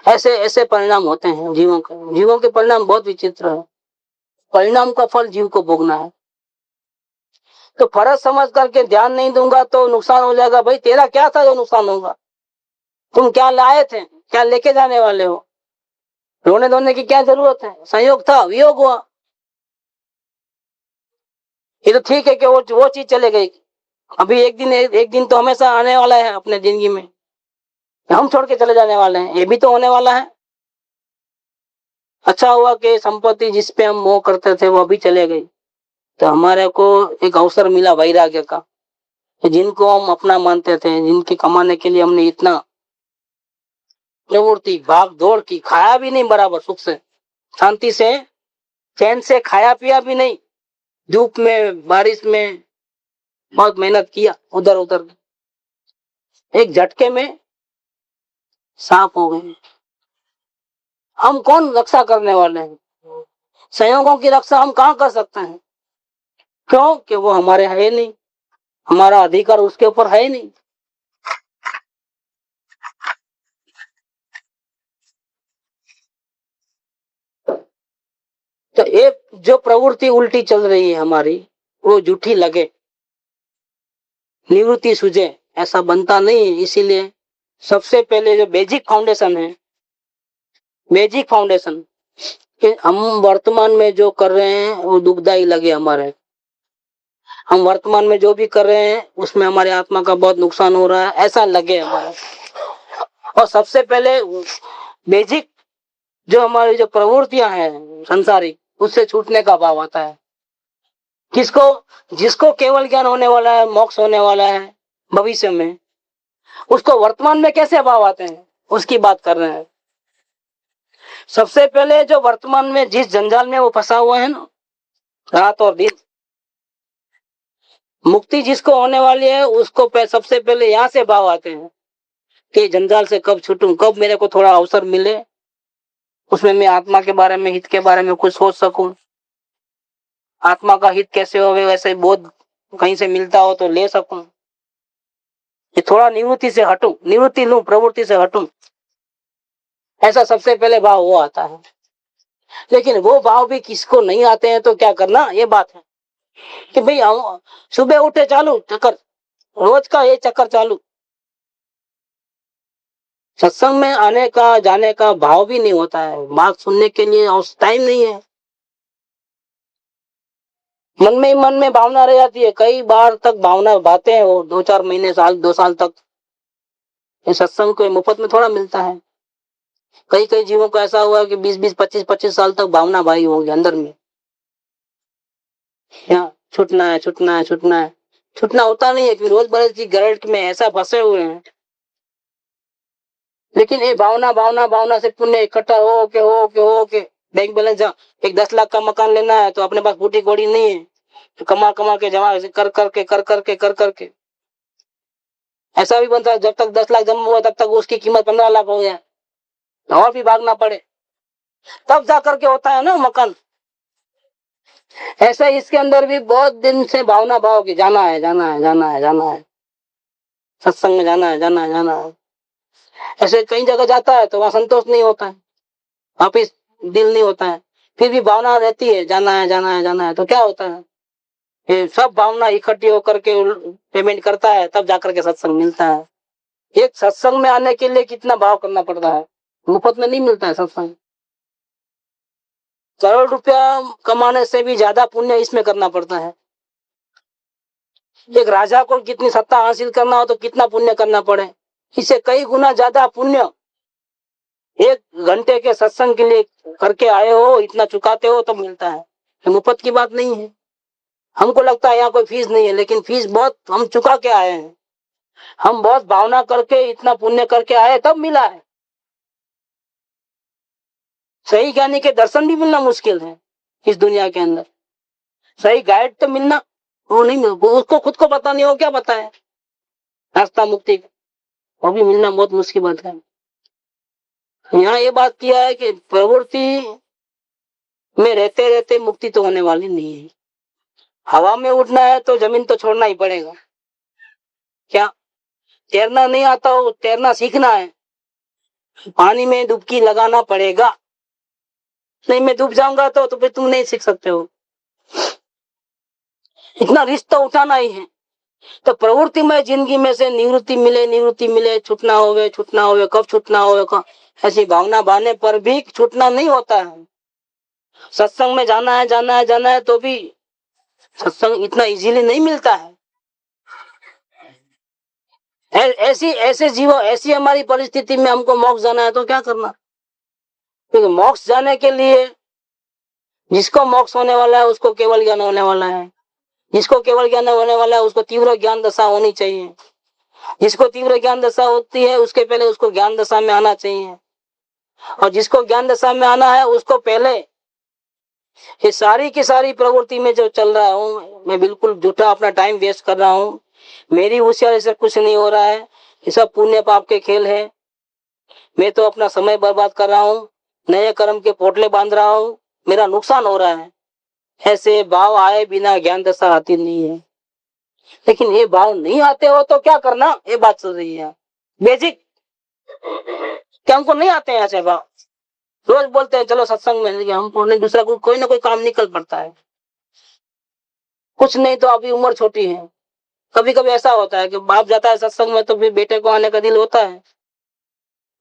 ऐसे ऐसे परिणाम होते हैं जीवों के। जीवों के परिणाम बहुत विचित्र है। परिणाम का फल जीव को भोगना है। तो फर्ज समझ करके ध्यान नहीं दूंगा तो नुकसान हो जाएगा। भाई तेरा क्या था जो नुकसान होगा? तुम क्या लाए थे, क्या लेके जाने वाले हो? रोने धोने की क्या जरूरत है? संयोग था, वियोग हुआ। ये तो ठीक है कि वो चीज चले गई। अभी एक दिन तो हमेशा आने वाला है अपने जिंदगी में, हम छोड़ के चले जाने वाले हैं, ये भी तो होने वाला है। अच्छा हुआ कि संपत्ति जिस पे हम मोह करते थे वो अभी चले गई, तो हमारे को एक अवसर मिला वैराग्य का। जिनको हम अपना मानते थे, जिनके कमाने के लिए हमने इतना प्रवृत्ति भाग दौड़ की, खाया भी नहीं बराबर सुख से, शांति से, चैन से खाया पिया भी नहीं, धूप में बारिश में बहुत मेहनत किया, उधर उधर एक झटके में सांप हो गए। हम कौन रक्षा करने वाले हैं? संयोगों की रक्षा हम कहाँ कर सकते हैं? क्यों कि वो हमारे है नहीं, हमारा अधिकार उसके ऊपर है नहीं। तो एक जो प्रवृत्ति उल्टी चल रही है हमारी, वो झूठी लगे, निवृत्ति सूझे, ऐसा बनता नहीं है। इसीलिए सबसे पहले जो बेसिक फाउंडेशन है, बेसिक फाउंडेशन कि हम वर्तमान में जो कर रहे हैं वो दुखदाई लगे हमारे, हम वर्तमान में जो भी कर रहे हैं उसमें हमारे आत्मा का बहुत नुकसान हो रहा है ऐसा लगे हमारा। और सबसे पहले बेसिक जो हमारी जो प्रवृत्तियां हैं संसारिक, उससे छूटने का भाव आता है। किसको? जिसको केवल ज्ञान होने वाला है, मोक्ष होने वाला है भविष्य में, उसको वर्तमान में कैसे भाव आते हैं उसकी बात कर रहे हैं। सबसे पहले जो वर्तमान में जिस जंजाल में वो फंसा हुआ है ना, रात और दिन, मुक्ति जिसको होने वाली है उसको सबसे पहले यहाँ से भाव आते हैं कि जंजाल से कब छूटूं, कब मेरे को थोड़ा अवसर मिले, उसमें मैं आत्मा के बारे में, हित के बारे में कुछ सोच सकूं। आत्मा का हित कैसे हो वैसे बोध कहीं से मिलता हो तो ले सकूं। ये थोड़ा निवृत्ति से हटूं, निवृत्ति लूं, प्रवृत्ति से हटूं, ऐसा सबसे पहले भाव वो आता है। लेकिन वो भाव भी किसको नहीं आते हैं तो क्या करना, ये बात है कि भाई सुबह उठे चालू चक्कर, रोज का ये चक्कर चालू, सत्संग में आने का जाने का भाव भी नहीं होता है, बात सुनने के लिए टाइम नहीं है, मन में ही मन में भावना रह जाती है। कई बार तक भावना बातें हैं वो 2-4 महीने, साल, 2 साल तक। ये सत्संग को मुफ्त में थोड़ा मिलता है। कई कई जीवों को ऐसा हुआ कि 20-20, 25-25 साल तक भावना भाई होंगे अंदर में, यहाँ छूटना है, छूटना है, छूटना है, छूटना होता नहीं है कि रोज बरोज की गरज में ऐसा फंसे हुए हैं। लेकिन ये भावना भावना भावना से पुण्य इकट्ठा हो के बैंक बैलेंस जा, एक 10 लाख का मकान लेना है तो अपने पास फूटी कोड़ी नहीं है, तो कमा कमा के जमा कर करके ऐसा भी बनता है। जब तक 10 लाख जमा हुआ तब तक उसकी कीमत 15 लाख हो गया, और भी भागना पड़े तब जा करके होता है ना मकान। ऐसा इसके अंदर भी बहुत दिन से भावना भाव की जाना है, जाना है, जाना है, जाना है, सत्संग में जाना है, जाना है, जाना है। ऐसे कई जगह जाता है तो वहां संतोष नहीं होता है, वापिस दिल नहीं होता है, फिर भी भावना रहती है जाना है, जाना है, जाना है। तो क्या होता है, ये सब भावना इकट्ठी होकर के पेमेंट करता है, तब जाकर के सत्संग मिलता है। एक सत्संग में आने के लिए कितना भाव करना पड़ता है, मुफ्त में नहीं मिलता है सत्संग। करोड़ रुपया कमाने से भी ज्यादा पुण्य इसमें करना पड़ता है। एक राजा को कितनी सत्ता हासिल करना हो तो कितना पुण्य करना पड़े, इससे कई गुना ज्यादा पुण्य 1 घंटे के सत्संग के लिए करके आए हो, इतना चुकाते हो तो मिलता है। मुफ्त की बात नहीं है। हमको लगता है यहाँ कोई फीस नहीं है, लेकिन फीस बहुत हम चुका के आए हैं। हम बहुत भावना करके इतना पुण्य करके आए तब मिला है। सही ज्ञानी के दर्शन भी मिलना मुश्किल है इस दुनिया के अंदर। सही गाइड तो मिलना, वो नहीं मिल, उसको खुद को पता नहीं हो क्या बताए रास्ता मुक्ति का, वो भी मिलना बहुत मुश्किल बात है। यहाँ ये बात किया है कि प्रवृत्ति में रहते रहते मुक्ति तो होने वाली नहीं है। हवा में उड़ना है तो जमीन तो छोड़ना ही पड़ेगा। क्या तैरना नहीं आता हो, तैरना सीखना है, पानी में डुबकी लगाना पड़ेगा। नहीं मैं डूब जाऊंगा तो फिर तुम नहीं सीख सकते हो। इतना रिस्क तो उठाना ही है। तो प्रवृत्ति में जिंदगी में से निवृत्ति मिले, छूटना होवे, कब छूटना होवे, ऐसी भावना बांधने पर भी छूटना नहीं होता है। सत्संग में जाना है तो भी सत्संग इतना इजीली नहीं मिलता है। ऐसे जीवो, ऐसी हमारी परिस्थिति में हमको मोक्ष जाना है तो क्या करना? क्योंकि मोक्ष जाने के लिए जिसको मोक्ष होने वाला है उसको केवल ज्ञान होने वाला है। जिसको केवल ज्ञान होने वाला है उसको तीव्र ज्ञान दशा होनी चाहिए। जिसको तीव्र ज्ञान दशा होती है उसके पहले उसको ज्ञान दशा में आना चाहिए। और जिसको ज्ञान दशा में आना है उसको पहले ये सारी की सारी प्रवृत्ति में जो चल रहा हूँ, मैं बिल्कुल झूठा अपना टाइम वेस्ट कर रहा हूँ, मेरी होशियारी से कुछ नहीं हो रहा है, ये सब पुण्य पाप के खेल है, मैं तो अपना समय बर्बाद कर रहा हूँ, नए कर्म के पोटले बांध रहा हूँ, मेरा नुकसान हो रहा है, ऐसे भाव आए बिना ज्ञान दशा आती नहीं है। लेकिन ये भाव नहीं आते हो तो क्या करना, ये बात चल रही है बेसिक। क्या हमको नहीं आते हैं ऐसे भाव? रोज बोलते हैं चलो सत्संग में, हमको नहीं, दूसरा कोई ना कोई काम निकल पड़ता है। कुछ नहीं तो अभी उम्र छोटी है। कभी कभी ऐसा होता है कि बाप जाता है सत्संग में तो फिर बेटे को आने का दिल होता है,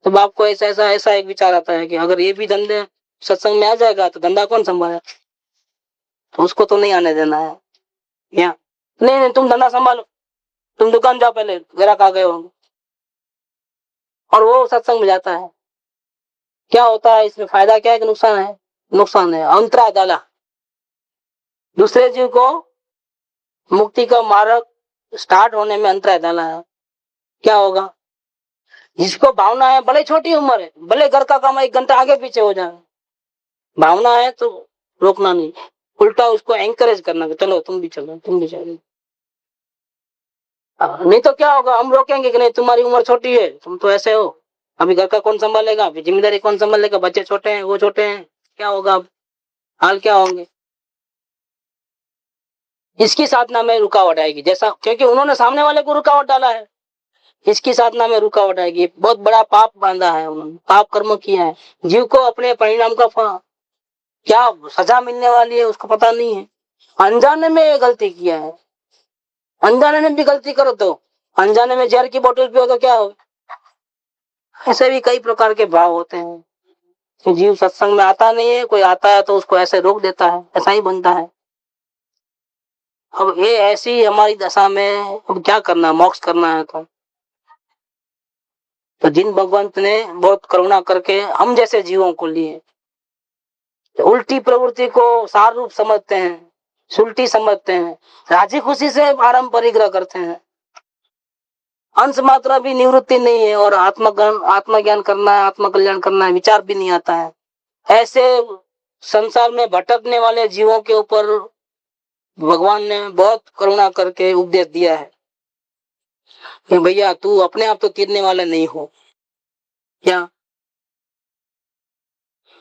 तो बाप को ऐसा एक विचार आता है कि अगर ये भी धंधे सत्संग में आ जाएगा तो धंधा कौन संभाले, तो उसको तो नहीं आने देना है। या नहीं तुम धंधा संभालो, तुम दुकान जाओ, पहले ग्राहक आ गए होंगे। और वो सत्संग में जाता है। क्या होता है इसमें? फायदा क्या है कि नुकसान है? नुकसान है, अंतराय डाला। दूसरे जीव को मुक्ति का मार्ग स्टार्ट होने में अंतराय डाला है। क्या होगा? जिसको भावना है, भले छोटी उम्र है, भले घर का काम 1 घंटा आगे पीछे हो जाए, भावना है तो रोकना नहीं, उल्टा उसको एंकरेज करना कि चलो तुम भी चलो, तुम भी चलो। नहीं तो क्या होगा, हम रोकेंगे कि नहीं तुम्हारी उम्र छोटी है, तुम तो ऐसे हो, अभी घर का कौन संभालेगा, अभी जिम्मेदारी कौन संभालेगा, बच्चे छोटे हैं, वो छोटे हैं, क्या होगा, अब हाल क्या होंगे। इसकी साधना में रुकावट आएगी, जैसा क्योंकि उन्होंने सामने वाले को रुकावट डाला है, इसकी साधना में रुकावट आएगी। बहुत बड़ा पाप बांधा है उन्होंने, पाप कर्म किया है। जीव को अपने परिणाम का क्या सजा मिलने वाली है उसको पता नहीं है। अनजाने में ये गलती किया है। अनजाने में भी गलती करो तो, अनजाने में जहर की बोतल पियो तो क्या हो। ऐसे भी कई प्रकार के भाव होते हैं। तो जीव सत्संग में आता नहीं है, कोई आता है तो उसको ऐसे रोक देता है, ऐसा ही बनता है। अब ये ऐसी हमारी दशा में अब क्या करना, मोक्ष करना है तो जिन भगवंत ने बहुत करुणा करके हम जैसे जीवों को लिए, तो उल्टी प्रवृत्ति को सार रूप समझते हैं, सुलटी समझते हैं, राजी खुशी से आरंभ परिग्रह करते हैं, अंश मात्रा भी निवृत्ति नहीं है, और आत्मज्ञान करना है, आत्म कल्याण करना है, विचार भी नहीं आता है। ऐसे संसार में भटकने वाले जीवों के ऊपर भगवान ने बहुत करुणा करके उपदेश दिया है कि भैया तू अपने आप तो तीरने वाला नहीं हो। क्या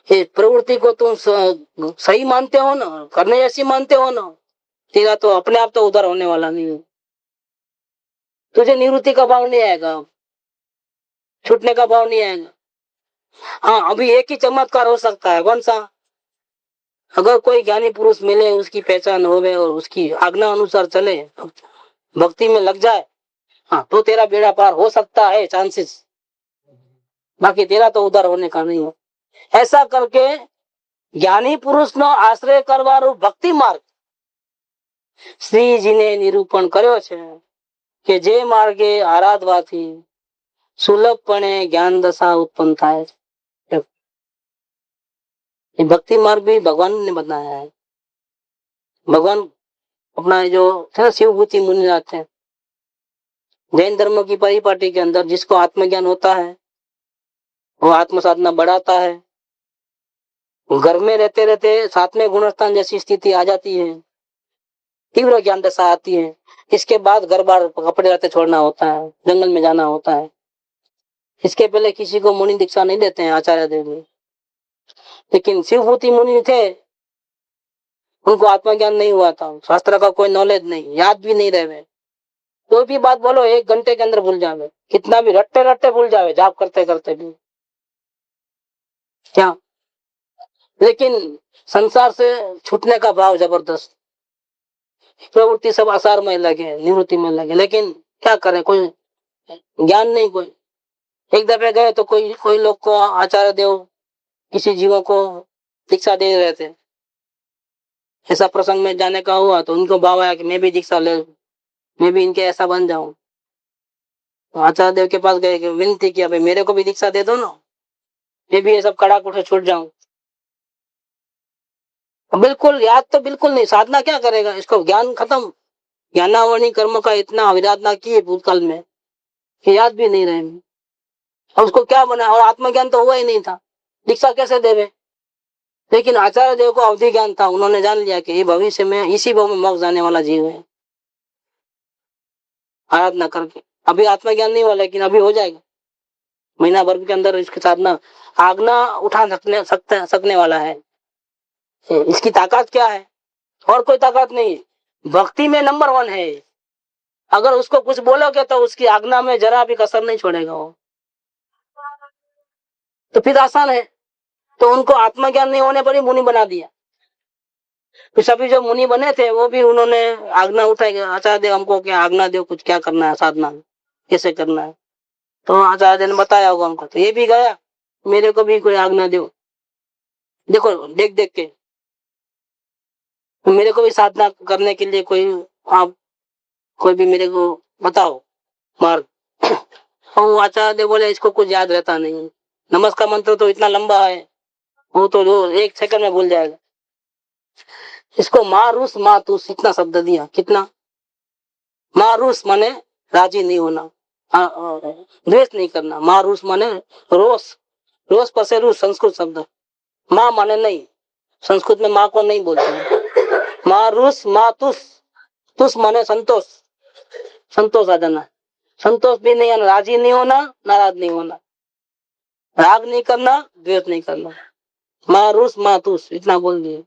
ये प्रवृत्ति को तुम सही मानते हो ना, करने जैसी मानते हो ना, तेरा तो अपने आप तो उधर होने वाला नहीं है। तुझे निवृत्ति का भाव नहीं आएगा, छूटने का भाव नहीं आएगा। हाँ अभी एक ही चमत्कार हो सकता है, कौन सा? अगर कोई ज्ञानी पुरुष मिले, उसकी पहचान होवे और उसकी आज्ञा अनुसार चले, भक्ति में लग जाए, हाँ तो तेरा बेड़ा पार हो सकता है, चांसेस। बाकी तेरा तो उधर होने का नहीं है। ऐसा करके ज्ञानी पुरुष नो आश्रय करवारू भक्ति मार्ग શ્રીજીને નિરૂપણ કર્યો છે કે જે માર્ગે આરાધવાથી સુલભપણે જ્ઞાન દશા ઉત્પન્ન થાય છે। ये भक्ति मार्ग भी भगवान ने बताया है। भगवान अपना जो है ना शिवभूति मुनिनाथ थे, जैन धर्म की परिपाटी के अंदर जिसको आत्मज्ञान होता है वो आत्म साधना बढ़ाता है। घर में रहते रहते सातवें गुणस्थान जैसी स्थिति आ जाती है, तीव्र ज्ञान दशा आती है। इसके बाद घर बार कपड़े रहते छोड़ना होता है, जंगल में जाना होता है। इसके पहले किसी को मुनि दीक्षा नहीं देते हैं आचार्य देव। लेकिन शिवभूति मुनि थे, उनको आत्मज्ञान नहीं हुआ था, शास्त्र का कोई नॉलेज नहीं, याद भी नहीं रहे। कोई भी बात बोलो 1 घंटे के अंदर भूल जावे, कितना भी रट्टे रट्टे भूल जावे जाप करते करते भी क्या। लेकिन संसार से छूटने का भाव जबरदस्त, प्रवृत्ति सब आसार में लगे, निवृत्ति में लगे। लेकिन क्या करें, कोई ज्ञान नहीं। कोई एक दफे गए तो कोई कोई लोग को आचार्य देव किसी जीवों को दीक्षा दे रहे थे। ऐसा प्रसंग में जाने का हुआ तो उनको भाव आया कि मैं भी दीक्षा ले, मैं भी इनके ऐसा बन जाऊं। तो आचार्य देव के पास गए, विनती किया, भाई मेरे को भी दीक्षा दे दो ना, मैं भी ये सब कड़ा कुठे छूट जाऊं। बिल्कुल याद तो बिल्कुल नहीं, साधना क्या करेगा, इसको ज्ञान खत्म। ज्ञानावरणी कर्म का इतना अविराधना की भूतकाल में कि याद भी नहीं रहे। और उसको क्या बना, और आत्मज्ञान तो हुआ ही नहीं था, दीक्षा कैसे देवे। लेकिन आचार्य देव को अवधि ज्ञान था, उन्होंने जान लिया कि ये भविष्य में इसी भाव में मोक्ष जाने वाला जीव है। आराधना करके अभी आत्मज्ञान नहीं हुआ, लेकिन अभी हो जाएगा। महीना भर के अंदर इसके साधना आज्ञा उठा सकने वाला है। इसकी ताकत क्या है, और कोई ताकत नहीं। भक्ति में नंबर 1 है। अगर उसको कुछ बोलोगे तो उसकी आज्ञा में जरा भी कसर नहीं छोड़ेगा वो, तो फिर आसान है। तो उनको आत्मज्ञान नहीं होने पर ही मुनि बना दिया। तो सभी जो मुनि बने थे वो भी उन्होंने आज्ञा उठाई, आचार्य देव हमको क्या आज्ञा दो, कुछ क्या करना है, साधना कैसे करना है। तो आचार्य देव ने बताया होगा उनको, तो ये भी गया, मेरे को भी कोई आज्ञा दो, देखो देख देख के मेरे को भी साधना करने के लिए कोई, आप कोई भी मेरे को बताओ मार्ग। और आचार्य देव बोले इसको कुछ याद रहता नहीं, नमस्कार मंत्र तो इतना लंबा है, वो तो जो 1 सेकंड में भूल जाएगा। इसको मारूस मातूस इतना शब्द दिया, कितना। मारूस माने राजी नहीं होना, द्वेष नहीं करना। मारूस माने रोष, रोष पर से रूस संस्कृत शब्द। माँ माने नहीं, संस्कृत में माँ को नहीं बोलते। मारूस मातुस, तुस माने संतोष, संतोष आ जाना। संतोष भी नहीं, राजी नहीं होना, नाराज नहीं होना, राग नहीं करना, द्वेष नहीं करना। मारूस मातुस इतना बोल दिए।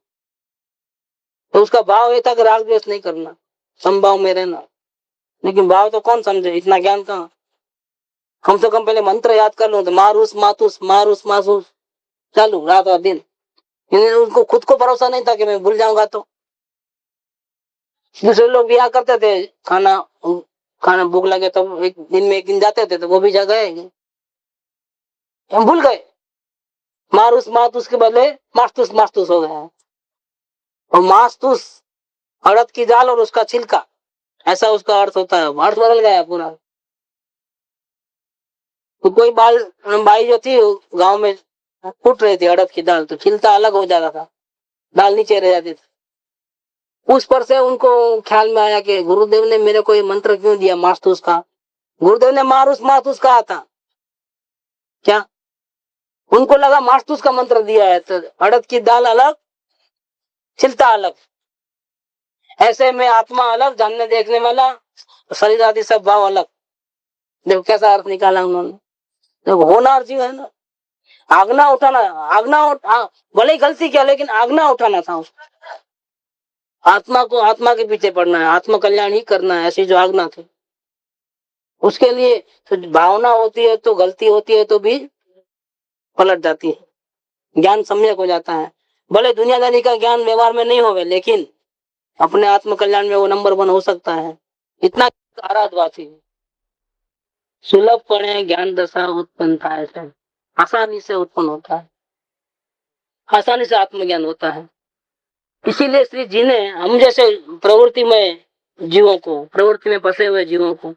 तो उसका भाव ये था कि राग द्वेष नहीं करना, संभाव में रहना। लेकिन भाव तो कौन समझे, इतना ज्ञान कहाँ। कम से कम पहले मंत्र याद कर लो, तो मारूस मातुस मारूस मासूस चालू रात और दिन। उनको खुद को भरोसा नहीं था कि मैं भूल जाऊंगा। तो दूसरे लोग ब्याह करते थे, खाना खाना भूख लगे तो एक दिन में 1 दिन जाते थे, तो वो भी जा गए, हम भूल गए। मारूस मातुस के बदले मास्तुस मास्तुस हो गया। और मास्तुस अड़द की दाल और उसका छिलका, ऐसा उसका अर्थ होता है, अर्थ बदल गया पूरा। तो कोई बाई जो थी गांव में कूट रही थी अड़द की दाल, तो छिलका अलग हो जाता था, दाल नीचे रह जाती थी। उस पर से उनको ख्याल में आया कि गुरुदेव ने मेरे को ये मंत्र क्यों दिया मास्तुस का। गुरुदेव ने मारूस मातुस कहा था क्या, उनको लगा मास्तुस का मंत्र दिया है, तो अड़द की दाल अलग छिलका अलग। ऐसे में आत्मा अलग, जानने देखने वाला, शरीर आदि सब भाव अलग। देखो कैसा अर्थ निकाला उन्होंने। देखो होनार जीव है ना, आज्ञा उठाना, भले ही गलती किया लेकिन आज्ञा उठाना था उसको। आत्मा को आत्मा के पीछे पड़ना है, आत्म कल्याण ही करना है, ऐसी जो आज्ञा थी। उसके लिए तो भावना होती है, तो गलती होती है तो भी पलट जाती है, ज्ञान सम्यक हो जाता है। भले दुनियादारी का ज्ञान व्यवहार में नहीं होवे, लेकिन अपने आत्म कल्याण में वो नंबर 1 हो सकता है। इतना आराधवासी सुलभपणे ज्ञान दशा उत्पन्न થાય છે, आसानी से उत्पन्न होता है, आसानी से आत्मज्ञान होता है। इसीलिए श्री जी ने हम जैसे प्रवृत्ति में जीवों को, प्रवृत्ति में फंसे हुए जीवों को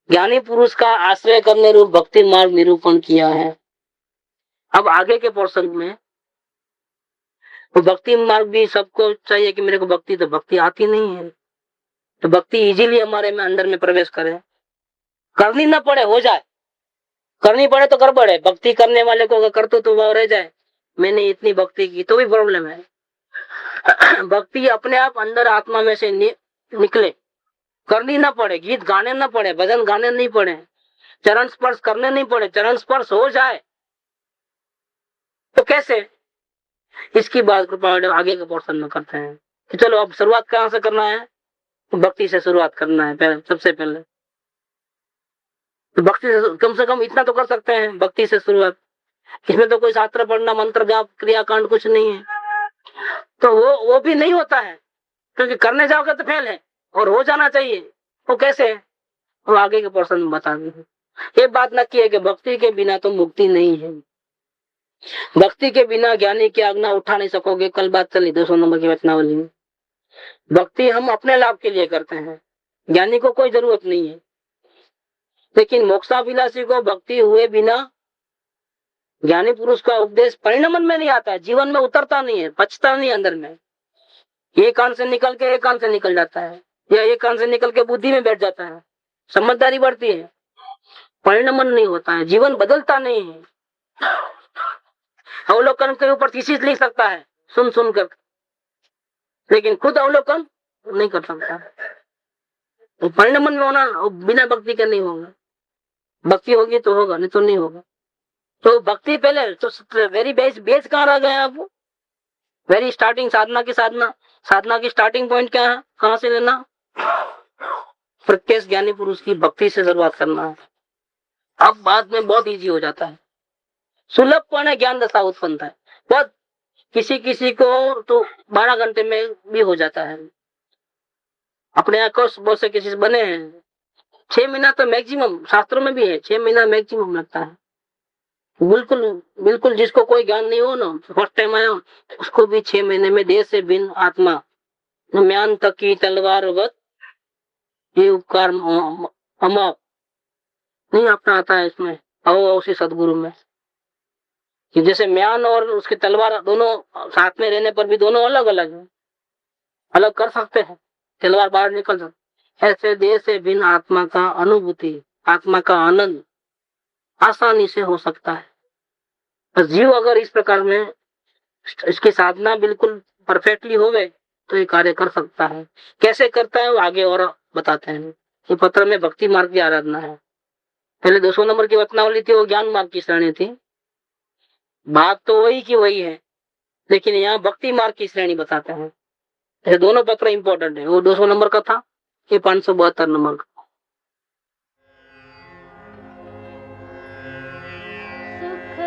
ज्ञानी पुरुष का आश्रय करने रूप भक्ति मार्ग निरूपण किया है। अब आगे के पोर्शन में तो भक्ति मार्ग भी सबको चाहिए कि मेरे को भक्ति, तो भक्ति आती नहीं है। तो भक्ति इजीली हमारे में अंदर में प्रवेश करे, करनी ना पड़े, हो जाए। करनी पड़े तो गड़बड़ है। भक्ति करने वाले को अगर कर तो वो रह जाए, मैंने इतनी भक्ति की, तो भी प्रॉब्लम है। भक्ति अपने आप अंदर आत्मा में से निकले, करनी ना पड़े, गीत गाने ना पड़े, भजन गाने नहीं पड़े, चरण स्पर्श करने नहीं पड़े, चरण स्पर्श हो जाए। तो कैसे? इसकी बात कृपा आगे के पोर्शन में करते हैं कि चलो अब शुरुआत कहाँ से करना है? भक्ति से शुरुआत करना है पहले, सबसे पहले। तो भक्ति से कम इतना तो कर सकते हैं, भक्ति से शुरुआत। इसमें तो कोई शास्त्र पढ़ना, मंत्र जाप, क्रियाकांड कुछ नहीं है। तो वो भी नहीं होता है, क्योंकि करने जाओगे तो फेल है, और हो जाना चाहिए। वो कैसे? वो आगे के पोर्शन में बता देंगे। ये बात नक्की है कि भक्ति के बिना तो मुक्ति नहीं है। भक्ति के बिना ज्ञानी की आज्ञा उठा नहीं सकोगे। कल बात चली 200 नंबर की वचनावली में। भक्ति हम अपने लाभ के लिए करते हैं, ज्ञानी को कोई जरूरत नहीं है। लेकिन मोक्षाभिलाषी को भक्ति हुए बिना ज्ञानी पुरुष का उपदेश परिणमन में नहीं आता है, जीवन में उतरता नहीं है, बचता नहीं अंदर में। एक कान से निकल के एक कान से निकल जाता है, या एक कान से निकल के बुद्धि में बैठ जाता है, समझदारी बढ़ती है, परिणमन नहीं होता है, जीवन बदलता नहीं है। अवलोकन के ऊपर थीसिस लिख सकता है सुन सुन कर, लेकिन खुद अवलोकन नहीं कर सकता। तो परिणमन में होना बिना भक्ति के नहीं होगा। भक्ति होगी तो होगा, नहीं तो नहीं होगा। तो भक्ति पहले तो वेरी बेस कहाँ रह गए आप? वेरी स्टार्टिंग साधना की स्टार्टिंग पॉइंट क्या है? कहाँ से लेना? प्रत्यक्ष ज्ञानी पुरुष की भक्ति से शुरुआत करना है। अब बाद में बहुत इजी हो जाता है, सुलभपन ज्ञान दशा उत्पन्न है। बहुत किसी को तो 12 घंटे में भी हो जाता है। अपने यहाँ कोर्स बहुत से केसेस बने हैं, 6 महीना तो मैक्सिमम, शास्त्रों में भी है 6 महीना मैक्सिमम लगता है। बिल्कुल जिसको कोई ज्ञान नहीं हो ना, फर्स्ट टाइम आया उसको भी 6 महीने में देह से भिन्न आत्मा म्यान तक की तलवार वत ये उपकार अमाप नहीं अपना आता है इसमें उसी सदगुरु में, कि जैसे म्यान और उसकी तलवार दोनों साथ में रहने पर भी दोनों अलग अलग है, अलग कर सकते हैं, तलवार बाहर निकल सकते। ऐसे देह से भिन्न आत्मा का अनुभूति, आत्मा का आनंद आसानी से हो सकता है। तो जीव अगर इस प्रकार में इसकी साधना बिल्कुल परफेक्टली हो गए तो ये कार्य कर सकता है। कैसे करता है वो आगे और बताते हैं। ये पत्र में भक्ति मार्ग की आराधना है। पहले 200 नंबर की वचनावली थी, वो ज्ञान मार्ग की श्रेणी थी। बात तो वही की वही है, लेकिन यहाँ भक्ति मार्ग की श्रेणी बताते हैं। ये दोनों पत्र इंपॉर्टेंट है। वो 200 नंबर का था, ये 572 नंबर का। सुख